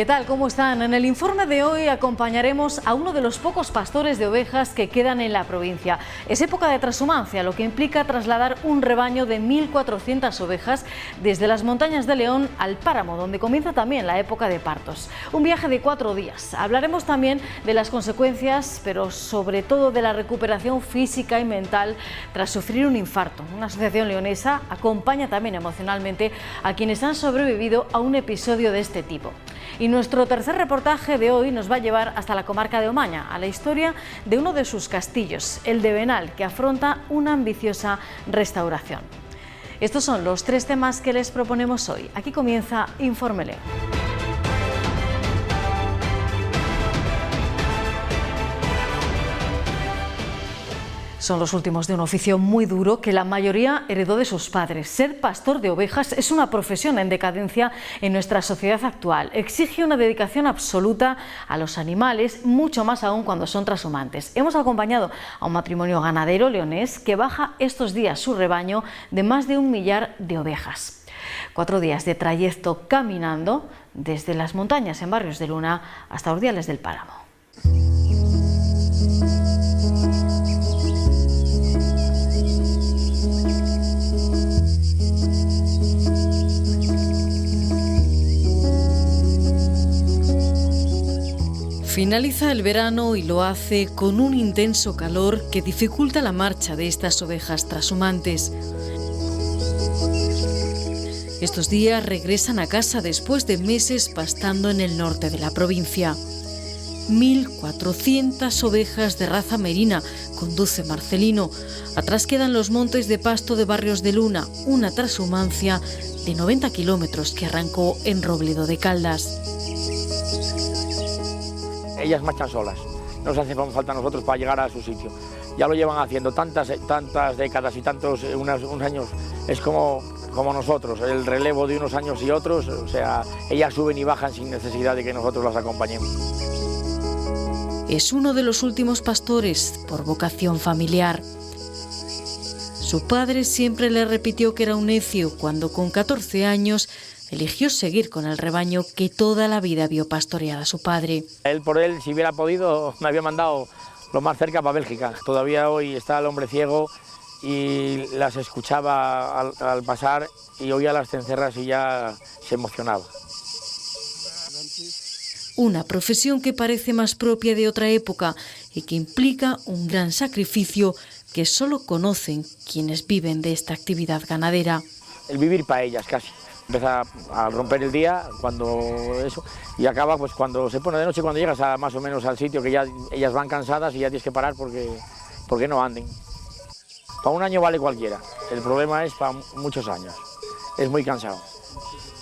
¿Qué tal? ¿Cómo están? En el informe de hoy acompañaremos a uno de los pocos pastores de ovejas que quedan en la provincia. Es época de transhumancia, lo que implica trasladar un rebaño de 1.400 ovejas desde las montañas de León al páramo, donde comienza también la época de partos. Un viaje de 4 días. Hablaremos también de las consecuencias, pero sobre todo de la recuperación física y mental tras sufrir un infarto. Una asociación leonesa acompaña también emocionalmente a quienes han sobrevivido a un episodio de este tipo. Y nuestro tercer reportaje de hoy nos va a llevar hasta la comarca de Omaña, a la historia de uno de sus castillos, el de Benal, que afronta una ambiciosa restauración. Estos son los 3 temas que les proponemos hoy. Aquí comienza Informe León. Son los últimos de un oficio muy duro que la mayoría heredó de sus padres. Ser pastor de ovejas es una profesión en decadencia en nuestra sociedad actual. Exige una dedicación absoluta a los animales, mucho más aún cuando son trashumantes. Hemos acompañado a un matrimonio ganadero leonés que baja estos días su rebaño de más de 1 millar de ovejas. 4 días de trayecto caminando desde las montañas en Barrios de Luna hasta Urdiales del Páramo. Finaliza el verano y lo hace con un intenso calor que dificulta la marcha de estas ovejas trashumantes. Estos días regresan a casa después de meses pastando en el norte de la provincia. 1.400 ovejas de raza merina, conduce Marcelino. Atrás quedan los montes de pasto de Barrios de Luna, una transhumancia de 90 kilómetros que arrancó en Robledo de Caldas. Ellas marchan solas, no nos hace falta a nosotros para llegar a su sitio. Ya lo llevan haciendo tantas décadas y tantos unos años, es como nosotros, el relevo de unos años y otros, o sea, ellas suben y bajan sin necesidad de que nosotros las acompañemos. Es uno de los últimos pastores por vocación familiar. Su padre siempre le repitió que era un necio cuando con 14 años eligió seguir con el rebaño que toda la vida vio pastorear a su padre. Él por él, si hubiera podido, me había mandado lo más cerca para Bélgica. Todavía hoy está el hombre ciego y las escuchaba al pasar y oía las cencerras y ya se emocionaba. Una profesión que parece más propia de otra época y que implica un gran sacrificio que solo conocen quienes viven de esta actividad ganadera. El vivir para ellas casi. Empieza a romper el día y acaba pues cuando se pone de noche, cuando llegas más o menos al sitio que ya ellas van cansadas y ya tienes que parar porque no anden. Para un año vale cualquiera, el problema es para muchos años, es muy cansado.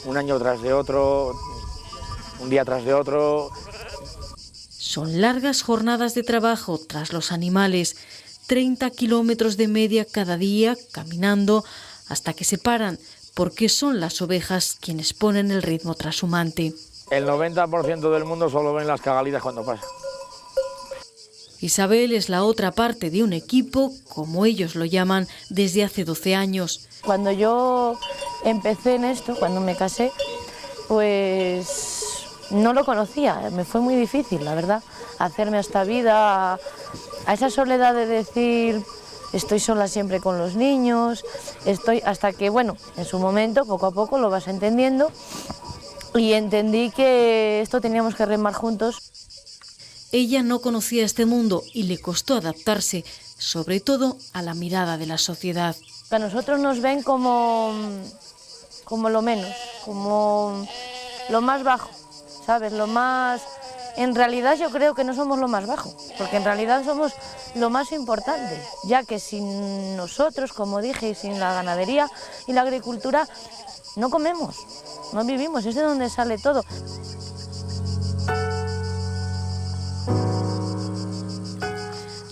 Un año tras de otro, un día tras de otro. Son largas jornadas de trabajo tras los animales, 30 kilómetros de media cada día caminando hasta que se paran, porque son las ovejas quienes ponen el ritmo trashumante. El 90% del mundo solo ven las cagalidas cuando pasa. Isabel es la otra parte de un equipo, como ellos lo llaman, desde hace 12 años. Cuando yo empecé en esto, cuando me casé, pues no lo conocía, me fue muy difícil, la verdad, hacerme a esta vida, a esa soledad de decir estoy sola siempre con los niños, hasta que, bueno, en su momento, poco a poco lo vas entendiendo y entendí que esto teníamos que remar juntos. Ella no conocía este mundo y le costó adaptarse, sobre todo a la mirada de la sociedad. A nosotros nos ven como lo menos, como lo más bajo, ¿sabes? Lo más. En realidad yo creo que no somos lo más bajo, porque en realidad somos lo más importante, ya que sin nosotros, como dije, y sin la ganadería y la agricultura, no comemos, no vivimos, es de donde sale todo.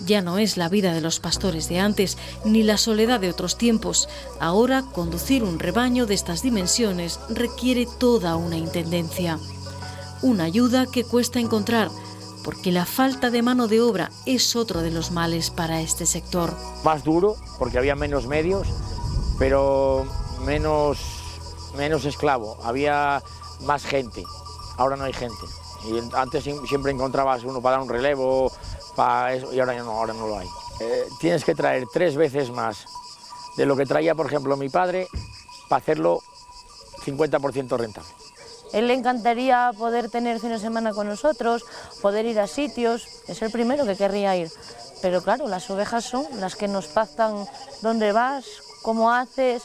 Ya no es la vida de los pastores de antes, ni la soledad de otros tiempos. Ahora, conducir un rebaño de estas dimensiones requiere toda una intendencia. Una ayuda que cuesta encontrar, porque la falta de mano de obra es otro de los males para este sector. Más duro, porque había menos medios, pero menos esclavo, había más gente. ahora no hay gente. Y antes siempre encontrabas uno para dar un relevo, para eso, y ahora no lo hay. Tienes que traer 3 veces más de lo que traía, por ejemplo, mi padre, para hacerlo 50% rentable. Él le encantaría poder tener fines de semana con nosotros, poder ir a sitios, es el primero que querría ir. Pero claro, las ovejas son las que nos pactan dónde vas, cómo haces,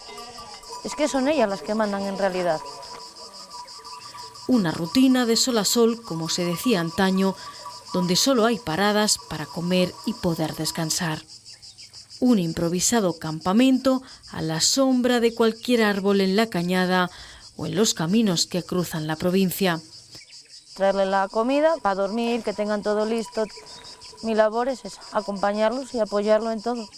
es que son ellas las que mandan en realidad. Una rutina de sol a sol, como se decía antaño, donde solo hay paradas para comer y poder descansar. Un improvisado campamento a la sombra de cualquier árbol en la cañada o en los caminos que cruzan la provincia. Traerle la comida para dormir, que tengan todo listo. Mi labor es esa, acompañarlos y apoyarlo en todo.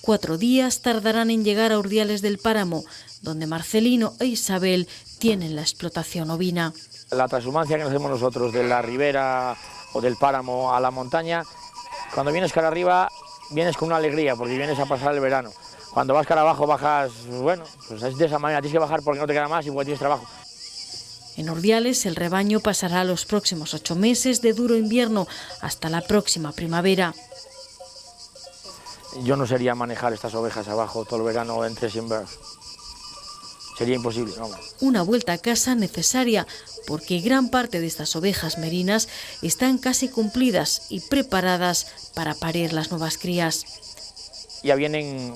4 días tardarán en llegar a Urdiales del Páramo, donde Marcelino e Isabel tienen la explotación ovina. La transhumancia que hacemos nosotros de la ribera o del páramo a la montaña, cuando vienes cara arriba vienes con una alegría porque vienes a pasar el verano. Cuando vas cara abajo bajas, bueno, pues es de esa manera, tienes que bajar porque no te queda más y porque tienes trabajo. En Urdiales el rebaño pasará los próximos 8 meses de duro invierno hasta la próxima primavera. Yo no sería manejar estas ovejas abajo todo el verano entre siembras. Sería imposible, ¿no? Una vuelta a casa necesaria porque gran parte de estas ovejas merinas están casi cumplidas y preparadas para parir las nuevas crías. Ya vienen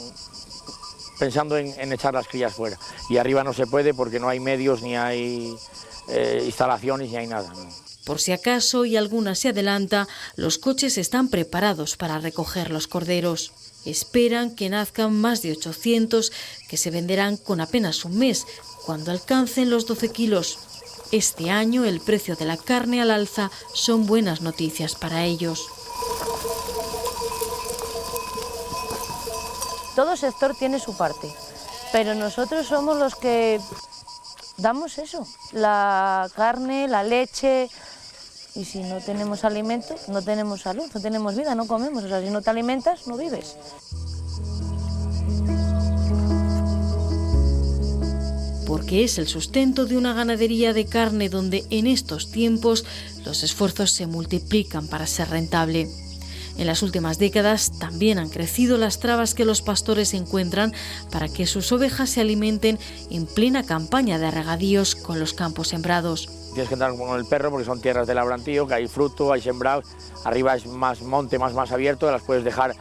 pensando en echar las crías fuera y arriba no se puede porque no hay medios, ni hay instalaciones, ni hay nada, ¿no? Por si acaso y alguna se adelanta, los coches están preparados para recoger los corderos. Esperan que nazcan más de 800 que se venderán con apenas un mes, cuando alcancen los 12 kilos. Este año el precio de la carne al alza son buenas noticias para ellos. Todo sector tiene su parte, pero nosotros somos los que damos eso, la carne, la leche, y si no tenemos alimento, no tenemos salud, no tenemos vida, no comemos, o sea, si no te alimentas, no vives. Porque es el sustento de una ganadería de carne donde en estos tiempos los esfuerzos se multiplican para ser rentable. En las últimas décadas también han crecido las trabas que los pastores encuentran para que sus ovejas se alimenten en plena campaña de regadíos con los campos sembrados. Tienes que andar con el perro porque son tierras de labrantío, que hay fruto, hay sembrados, arriba es más monte, más abierto, las puedes dejar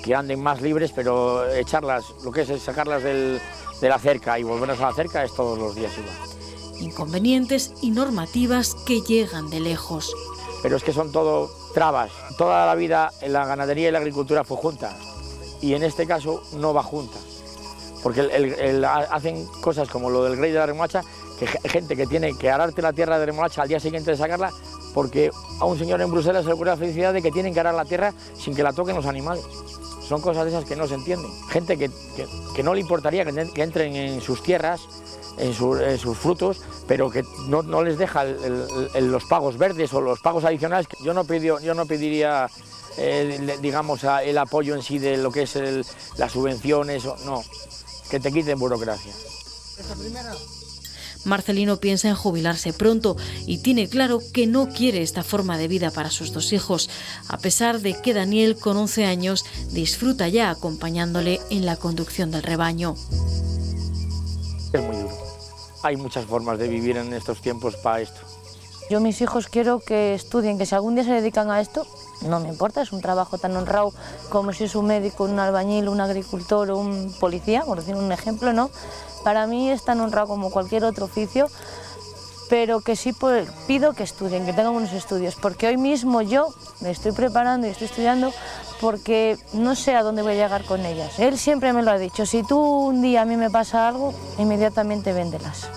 que anden más libres, pero echarlas, lo que es sacarlas de la cerca y volverlas a la cerca es todos los días igual. Inconvenientes y normativas que llegan de lejos. Pero es que son todo trabas. Toda la vida en la ganadería y la agricultura fue junta y en este caso no va junta, porque hacen cosas como lo del grey de la remolacha, que gente que tiene que ararte la tierra de remolacha al día siguiente de sacarla, porque a un señor en Bruselas se le ocurre la felicidad de que tienen que arar la tierra sin que la toquen los animales. Son cosas de esas que no se entienden. Gente que no le importaría que entren en sus tierras, en sus frutos, pero que no les deja los pagos verdes o los pagos adicionales. Yo no pediría digamos, el apoyo en sí de lo que es las subvenciones, no, que te quiten burocracia. Marcelino piensa en jubilarse pronto y tiene claro que no quiere esta forma de vida para sus 2 hijos, a pesar de que Daniel, con 11 años, disfruta ya acompañándole en la conducción del rebaño. Es muy duro. Hay muchas formas de vivir en estos tiempos para esto. Yo a mis hijos quiero que estudien, que si algún día se dedican a esto, no me importa, es un trabajo tan honrado como si es un médico, un albañil, un agricultor o un policía, por decir un ejemplo, ¿no? Para mí es tan honrado como cualquier otro oficio, pero que sí pido que estudien, que tengan unos estudios, porque hoy mismo yo me estoy preparando y estoy estudiando porque no sé a dónde voy a llegar con ellas. Él siempre me lo ha dicho, si tú un día a mí me pasa algo, inmediatamente véndelas.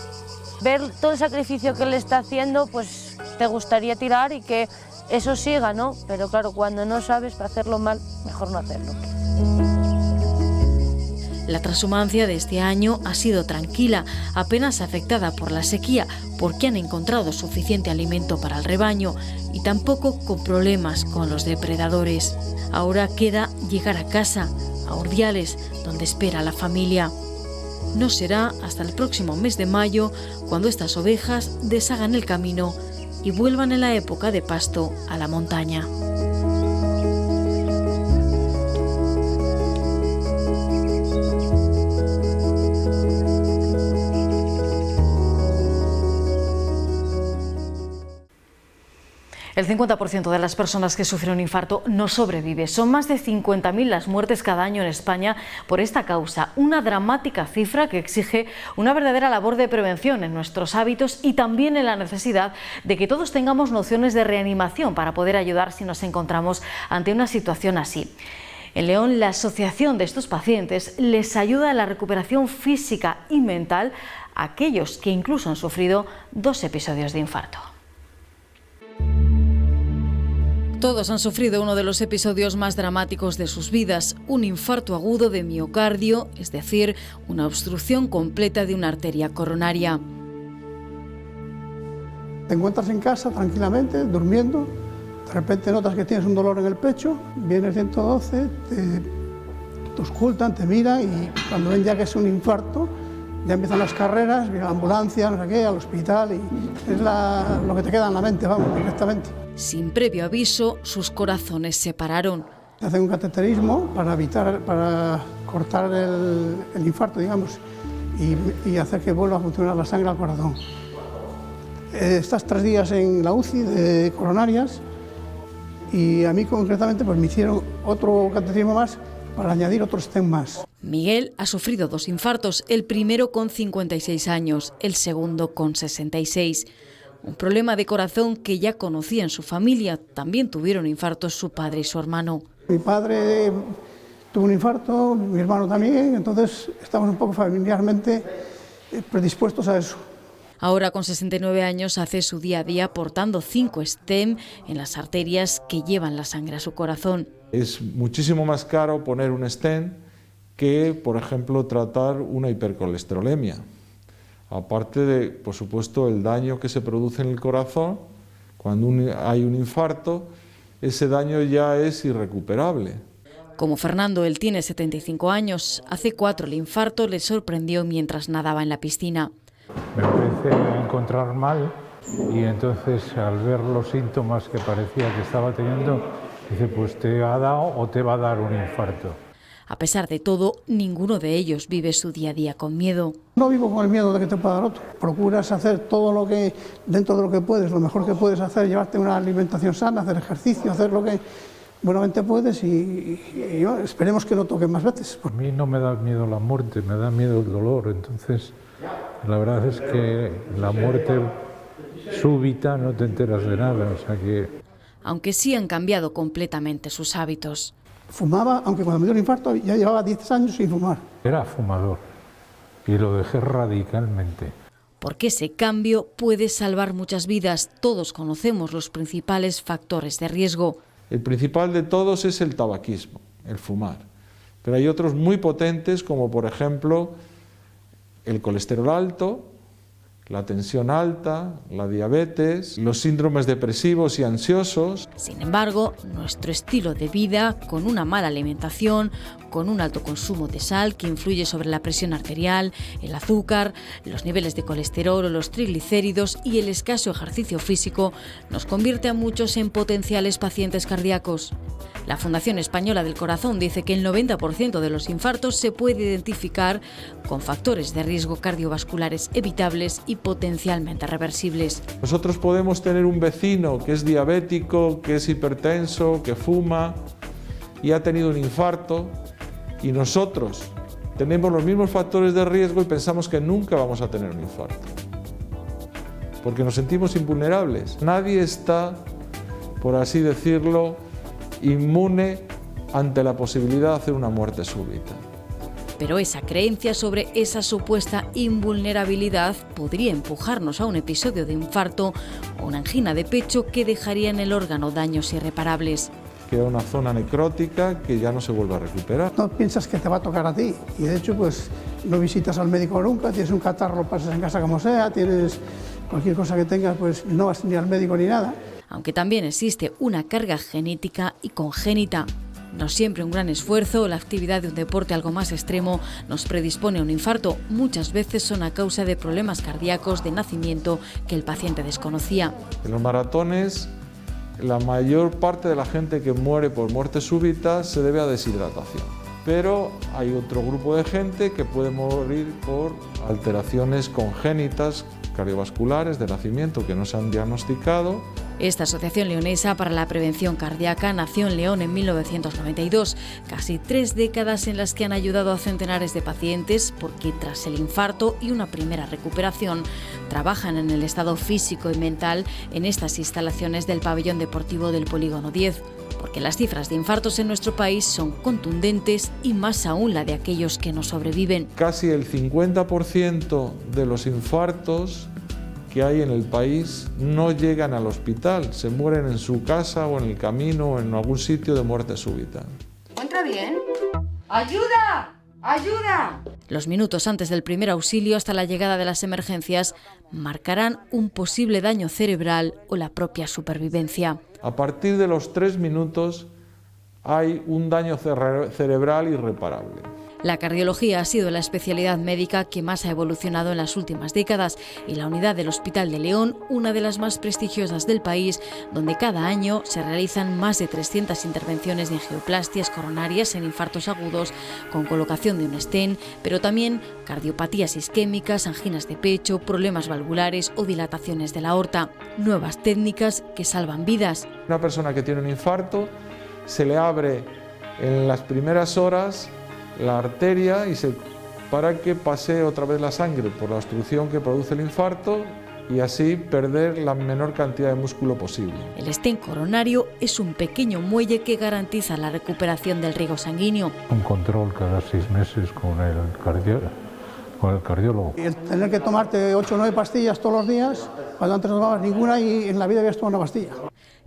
Ver todo el sacrificio que él está haciendo, pues te gustaría tirar y que eso siga, ¿no? Pero claro, cuando no sabes, para hacerlo mal, mejor no hacerlo. La transhumancia de este año ha sido tranquila, apenas afectada por la sequía, porque han encontrado suficiente alimento para el rebaño y tampoco con problemas con los depredadores. Ahora queda llegar a casa, a Urdiales, donde espera la familia. No será hasta el próximo mes de mayo cuando estas ovejas deshagan el camino y vuelvan en la época de pasto a la montaña. El 50% de las personas que sufren un infarto no sobrevive. Son más de 50.000 las muertes cada año en España por esta causa. Una dramática cifra que exige una verdadera labor de prevención en nuestros hábitos y también en la necesidad de que todos tengamos nociones de reanimación para poder ayudar si nos encontramos ante una situación así. En León, la asociación de estos pacientes les ayuda en la recuperación física y mental a aquellos que incluso han sufrido 2 episodios de infarto. Todos han sufrido uno de los episodios más dramáticos de sus vidas, un infarto agudo de miocardio, es decir, una obstrucción completa de una arteria coronaria. Te encuentras en casa tranquilamente, durmiendo, de repente notas que tienes un dolor en el pecho, viene el 112, te auscultan, te miran y cuando ven ya que es un infarto, ya empiezan las carreras, viene la ambulancia, no sé qué, al hospital y es lo que te queda en la mente, vamos, directamente. Sin previo aviso, sus corazones se pararon. Se hace un cateterismo para cortar el infarto, digamos, y hacer que vuelva a funcionar la sangre al corazón. Estás 3 días en la UCI de coronarias y a mí concretamente pues me hicieron otro cateterismo más para añadir otro stent más. Miguel ha sufrido 2 infartos, el primero con 56 años, el segundo con 66. Un problema de corazón que ya conocía en su familia. También tuvieron infartos su padre y su hermano. Mi padre tuvo un infarto, mi hermano también, entonces estamos un poco familiarmente predispuestos a eso. Ahora, con 69 años, hace su día a día portando 5 stent en las arterias que llevan la sangre a su corazón. Es muchísimo más caro poner un stent que, por ejemplo, tratar una hipercolesterolemia. Aparte de, por supuesto, el daño que se produce en el corazón, cuando hay un infarto, ese daño ya es irrecuperable. Como Fernando, él tiene 75 años. Hace 4 el infarto le sorprendió mientras nadaba en la piscina. Me empecé a encontrar mal y entonces al ver los síntomas que parecía que estaba teniendo, dice, pues te ha dado o te va a dar un infarto. A pesar de todo, ninguno de ellos vive su día a día con miedo. No vivo con el miedo de que te pueda dar otro. Procuras hacer todo lo que, dentro de lo que puedes, lo mejor que puedes hacer, llevarte una alimentación sana, hacer ejercicio, hacer lo que buenamente puedes y esperemos que no toque más veces. A mí no me da miedo la muerte, me da miedo el dolor. Entonces, la verdad es que la muerte súbita no te enteras de nada. O sea que... Aunque sí han cambiado completamente sus hábitos. Fumaba, aunque cuando me dio el infarto ya llevaba 10 años sin fumar. Era fumador y lo dejé radicalmente. Porque ese cambio puede salvar muchas vidas. Todos conocemos los principales factores de riesgo. El principal de todos es el tabaquismo, el fumar. Pero hay otros muy potentes, como por ejemplo el colesterol alto, la tensión alta, la diabetes, los síndromes depresivos y ansiosos. Sin embargo, nuestro estilo de vida, con una mala alimentación, con un alto consumo de sal que influye sobre la presión arterial, el azúcar, los niveles de colesterol o los triglicéridos y el escaso ejercicio físico, nos convierte a muchos en potenciales pacientes cardíacos. La Fundación Española del Corazón dice que el 90% de los infartos se puede identificar con factores de riesgo cardiovasculares evitables y potencialmente reversibles. Nosotros podemos tener un vecino que es diabético, que es hipertenso, que fuma y ha tenido un infarto y nosotros tenemos los mismos factores de riesgo y pensamos que nunca vamos a tener un infarto porque nos sentimos invulnerables. Nadie está, por así decirlo, inmune ante la posibilidad de hacer una muerte súbita. Pero esa creencia sobre esa supuesta invulnerabilidad podría empujarnos a un episodio de infarto o una angina de pecho que dejaría en el órgano daños irreparables. Queda una zona necrótica que ya no se vuelve a recuperar. No piensas que te va a tocar a ti y de hecho pues no visitas al médico nunca, tienes un catarro, lo pasas en casa como sea, tienes cualquier cosa que tengas, pues no vas ni al médico ni nada. Aunque también existe una carga genética y congénita. No siempre un gran esfuerzo o la actividad de un deporte algo más extremo nos predispone a un infarto. Muchas veces son a causa de problemas cardíacos de nacimiento que el paciente desconocía. En los maratones, la mayor parte de la gente que muere por muerte súbita se debe a deshidratación. Pero hay otro grupo de gente que puede morir por alteraciones congénitas cardiovasculares de nacimiento que no se han diagnosticado. Esta Asociación Leonesa para la Prevención Cardíaca nació en León en 1992, casi 3 décadas en las que han ayudado a centenares de pacientes porque tras el infarto y una primera recuperación trabajan en el estado físico y mental en estas instalaciones del pabellón deportivo del Polígono 10, porque las cifras de infartos en nuestro país son contundentes y más aún la de aquellos que no sobreviven. Casi el 50% de los infartos que hay en el país no llegan al hospital, se mueren en su casa o en el camino o en algún sitio de muerte súbita. ¿Encuentra bien? ¡Ayuda! ¡Ayuda! Los minutos antes del primer auxilio hasta la llegada de las emergencias marcarán un posible daño cerebral o la propia supervivencia. A partir de los 3 minutos hay un daño cerebral irreparable. La cardiología ha sido la especialidad médica que más ha evolucionado en las últimas décadas y la unidad del Hospital de León, una de las más prestigiosas del país, donde cada año se realizan más de 300 intervenciones de angioplastias coronarias en infartos agudos con colocación de un stent, pero también cardiopatías isquémicas, anginas de pecho, problemas valvulares o dilataciones de la aorta. Nuevas técnicas que salvan vidas. Una persona que tiene un infarto se le abre en las primeras horas la arteria para que pase otra vez la sangre por la obstrucción que produce el infarto y así perder la menor cantidad de músculo posible. El stent coronario es un pequeño muelle que garantiza la recuperación del riego sanguíneo. Un control cada 6 meses con el cardiólogo. Y el tener que tomarte 8 o 9 pastillas todos los días, cuando antes no tomabas ninguna y en la vida habías tomado una pastilla.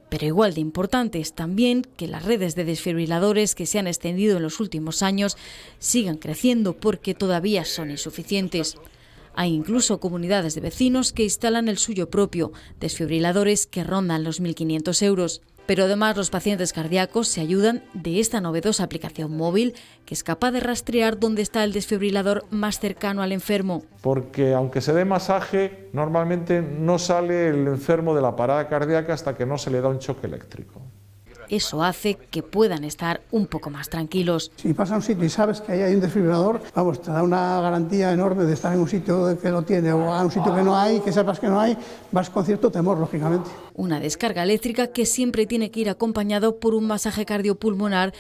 Pero igual de importante es también que las redes de desfibriladores que se han extendido en los últimos años sigan creciendo porque todavía son insuficientes. Hay incluso comunidades de vecinos que instalan el suyo propio, desfibriladores que rondan los 1.500 euros. Pero además los pacientes cardíacos se ayudan de esta novedosa aplicación móvil que es capaz de rastrear dónde está el desfibrilador más cercano al enfermo. Porque aunque se dé masaje, normalmente no sale el enfermo de la parada cardíaca hasta que no se le da un choque eléctrico. Eso hace que puedan estar un poco más tranquilos. Si vas a un sitio y sabes que ahí hay un desfibrilador, vamos, te da una garantía enorme de estar en un sitio que lo tiene o a un sitio que no hay, que sepas que no hay, vas con cierto temor, lógicamente. Una descarga eléctrica que siempre tiene que ir acompañado por un masaje cardiopulmonar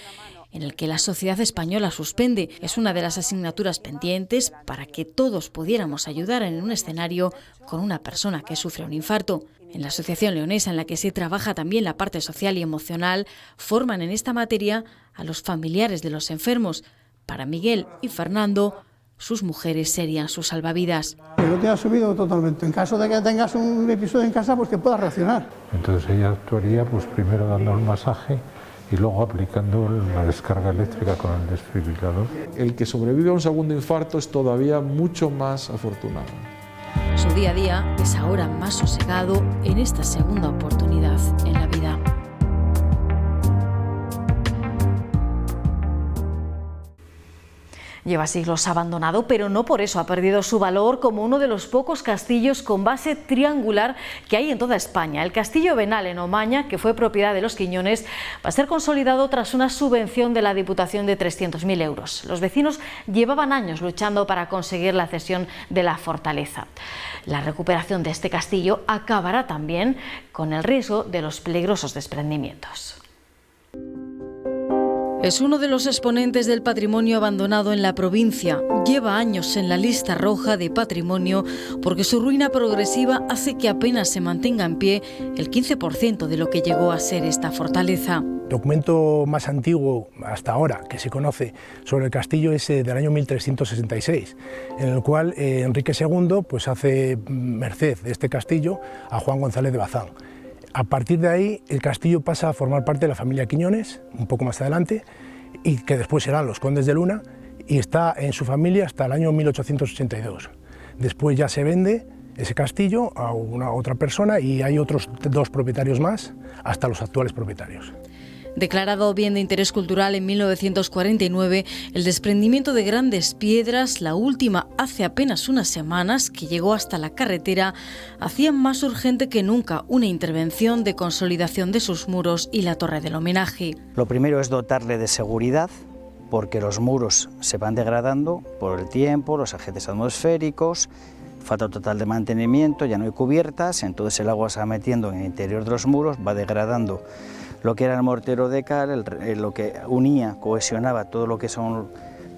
en el que la sociedad española suspende. Es una de las asignaturas pendientes para que todos pudiéramos ayudar en un escenario con una persona que sufre un infarto. En la Asociación Leonesa, en la que se trabaja también la parte social y emocional, forman en esta materia a los familiares de los enfermos. Para Miguel y Fernando, sus mujeres serían sus salvavidas. Yo te he asumido totalmente. En caso de que tengas un episodio en casa, pues que puedas reaccionar. Entonces ella actuaría pues primero dando el masaje y luego aplicando la descarga eléctrica con el desfibrilador. El que sobrevive a un segundo infarto es todavía mucho más afortunado. Su día a día es ahora más sosegado en esta segunda oportunidad en la vida. Lleva siglos abandonado, pero no por eso ha perdido su valor como uno de los pocos castillos con base triangular que hay en toda España. El Castillo Benal en Omaña, que fue propiedad de los Quiñones, va a ser consolidado tras una subvención de la Diputación de 300.000 euros. Los vecinos llevaban años luchando para conseguir la cesión de la fortaleza. La recuperación de este castillo acabará también con el riesgo de los peligrosos desprendimientos. Es uno de los exponentes del patrimonio abandonado en la provincia. Lleva años en la lista roja de patrimonio porque su ruina progresiva hace que apenas se mantenga en pie el 15% de lo que llegó a ser esta fortaleza. El documento más antiguo hasta ahora que se conoce sobre el castillo es del año 1366, en el cual Enrique II pues, hace merced de este castillo a Juan González de Bazán. A partir de ahí, el castillo pasa a formar parte de la familia Quiñones, un poco más adelante, y que después serán los condes de Luna, y está en su familia hasta el año 1882. Después ya se vende ese castillo a otra persona y hay otros 2 propietarios más, hasta los actuales propietarios. Declarado bien de interés cultural en 1949, el desprendimiento de grandes piedras, la última hace apenas unas semanas, que llegó hasta la carretera, hacía más urgente que nunca una intervención de consolidación de sus muros y la torre del homenaje. Lo primero es dotarle de seguridad, porque los muros se van degradando por el tiempo, los agentes atmosféricos, falta total de mantenimiento, ya no hay cubiertas, entonces el agua se va metiendo en el interior de los muros, va degradando lo que era el mortero de cal, lo que unía, cohesionaba todo lo que son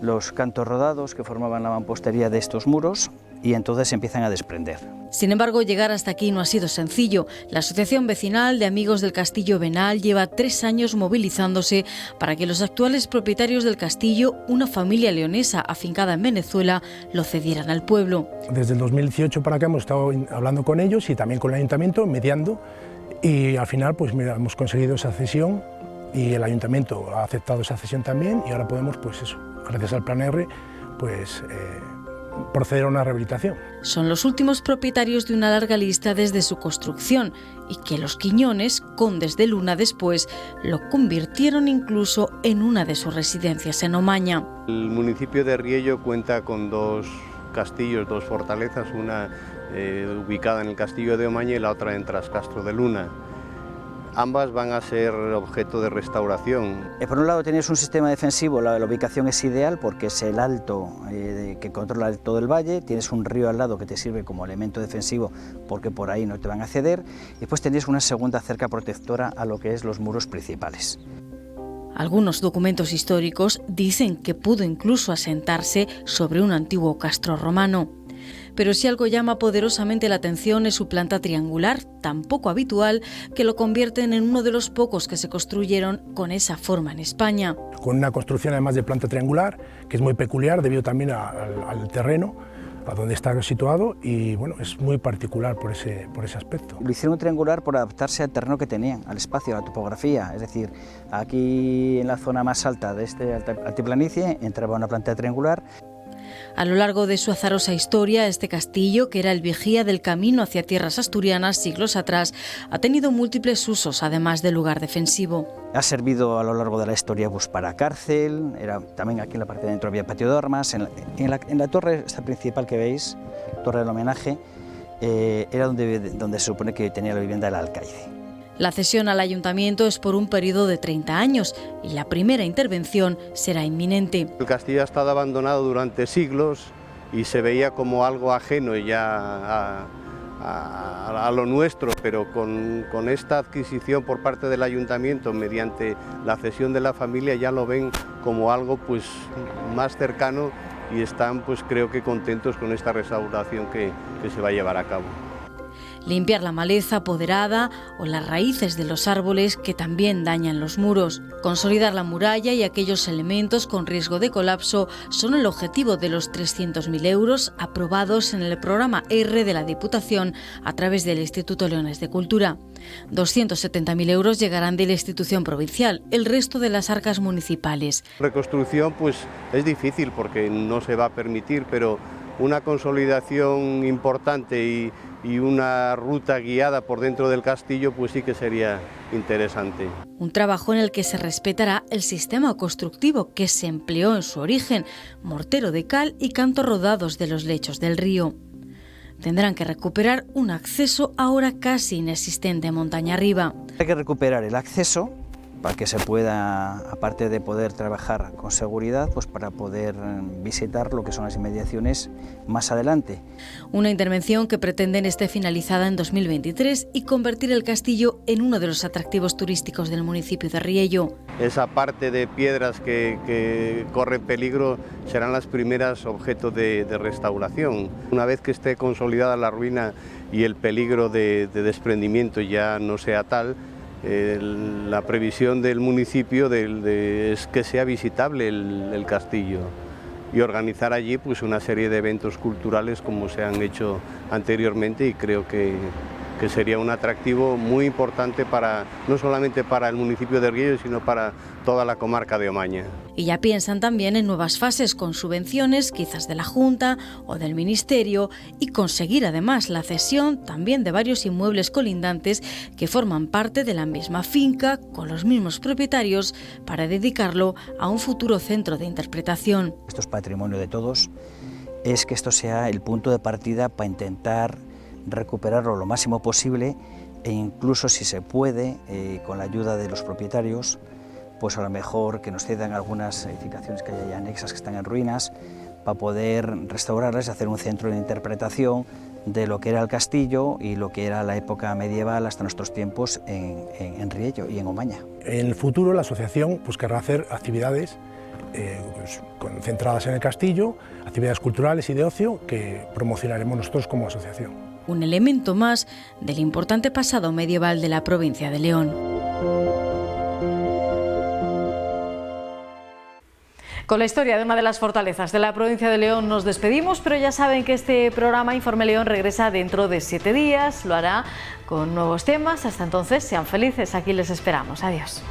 los cantos rodados que formaban la mampostería de estos muros, y entonces se empiezan a desprender. Sin embargo, llegar hasta aquí no ha sido sencillo. La Asociación Vecinal de Amigos del Castillo Benal lleva 3 años movilizándose para que los actuales propietarios del castillo, una familia leonesa afincada en Venezuela, lo cedieran al pueblo. Desde el 2018 para acá hemos estado hablando con ellos y también con el ayuntamiento, mediando, y al final pues mira, hemos conseguido esa cesión y el ayuntamiento ha aceptado esa cesión también, y ahora podemos, pues eso, gracias al Plan R, pues proceder a una rehabilitación. Son los últimos propietarios de una larga lista desde su construcción, y que los Quiñones, condes de Luna después, lo convirtieron incluso en una de sus residencias en Omaña. El municipio de Riello cuenta con 2 castillos, 2 fortalezas, una ubicada en el castillo de Omaña y la otra en Trascastro de Luna. Ambas van a ser objeto de restauración. Por un lado tenéis un sistema defensivo, la ubicación es ideal porque es el alto que controla todo el valle, tienes un río al lado que te sirve como elemento defensivo porque por ahí no te van a ceder, y después tenéis una segunda cerca protectora a lo que es los muros principales. Algunos documentos históricos dicen que pudo incluso asentarse sobre un antiguo castro romano. Pero si algo llama poderosamente la atención es su planta triangular, tan poco habitual que lo convierten en uno de los pocos que se construyeron con esa forma en España. Con una construcción además de planta triangular, que es muy peculiar debido también al terreno, a donde está situado, y bueno, es muy particular por ese aspecto. Lo hicieron triangular por adaptarse al terreno que tenían, al espacio, a la topografía, es decir, aquí en la zona más alta de este altiplanicie entraba una planta triangular. A lo largo de su azarosa historia, este castillo, que era el vigía del camino hacia tierras asturianas siglos atrás, ha tenido múltiples usos, además de lugar defensivo. Ha servido a lo largo de la historia pues, para cárcel, también aquí en la parte de dentro había patio de armas, en la torre esta principal que veis, torre del homenaje, era donde se supone que tenía la vivienda del alcaide. La cesión al ayuntamiento es por un periodo de 30 años y la primera intervención será inminente. El castillo ha estado abandonado durante siglos y se veía como algo ajeno ya a lo nuestro, pero con esta adquisición por parte del ayuntamiento mediante la cesión de la familia ya lo ven como algo pues, más cercano, y están pues, creo que contentos con esta restauración que se va a llevar a cabo. Limpiar la maleza apoderada o las raíces de los árboles que también dañan los muros. Consolidar la muralla y aquellos elementos con riesgo de colapso son el objetivo de los 300.000 euros aprobados en el programa R de la Diputación a través del Instituto Leones de Cultura. 270.000 euros llegarán de la institución provincial, el resto de las arcas municipales. Reconstrucción pues es difícil porque no se va a permitir, pero una consolidación importante y una ruta guiada por dentro del castillo pues sí que sería interesante. Un trabajo en el que se respetará el sistema constructivo que se empleó en su origen, mortero de cal y cantos rodados de los lechos del río. Tendrán que recuperar un acceso ahora casi inexistente montaña arriba. Hay que recuperar el acceso para que se pueda, aparte de poder trabajar con seguridad, pues para poder visitar lo que son las inmediaciones más adelante. Una intervención que pretenden esté finalizada en 2023 y convertir el castillo en uno de los atractivos turísticos del municipio de Riello. Esa parte de piedras que corre peligro serán las primeras objeto de restauración. Una vez que esté consolidada la ruina y el peligro de desprendimiento ya no sea tal, la previsión del municipio es que sea visitable el castillo y organizar allí pues una serie de eventos culturales como se han hecho anteriormente, y creo que que sería un atractivo muy importante no solamente para el municipio de Riello, sino para toda la comarca de Omaña. Y ya piensan también en nuevas fases con subvenciones, quizás de la Junta o del Ministerio, y conseguir además la cesión también de varios inmuebles colindantes que forman parte de la misma finca, con los mismos propietarios, para dedicarlo a un futuro centro de interpretación. Esto es patrimonio de todos, es que esto sea el punto de partida para intentar recuperarlo lo máximo posible e incluso, si se puede, con la ayuda de los propietarios, pues a lo mejor que nos cedan algunas edificaciones que hay anexas que están en ruinas para poder restaurarlas y hacer un centro de interpretación de lo que era el castillo y lo que era la época medieval hasta nuestros tiempos en Riello y en Omaña. En el futuro la asociación pues, querrá hacer actividades centradas en el castillo, actividades culturales y de ocio que promocionaremos nosotros como asociación. Un elemento más del importante pasado medieval de la provincia de León. Con la historia de una de las fortalezas de la provincia de León nos despedimos, pero ya saben que este programa Informe León regresa dentro de 7 días, lo hará con nuevos temas. Hasta entonces, sean felices, aquí les esperamos. Adiós.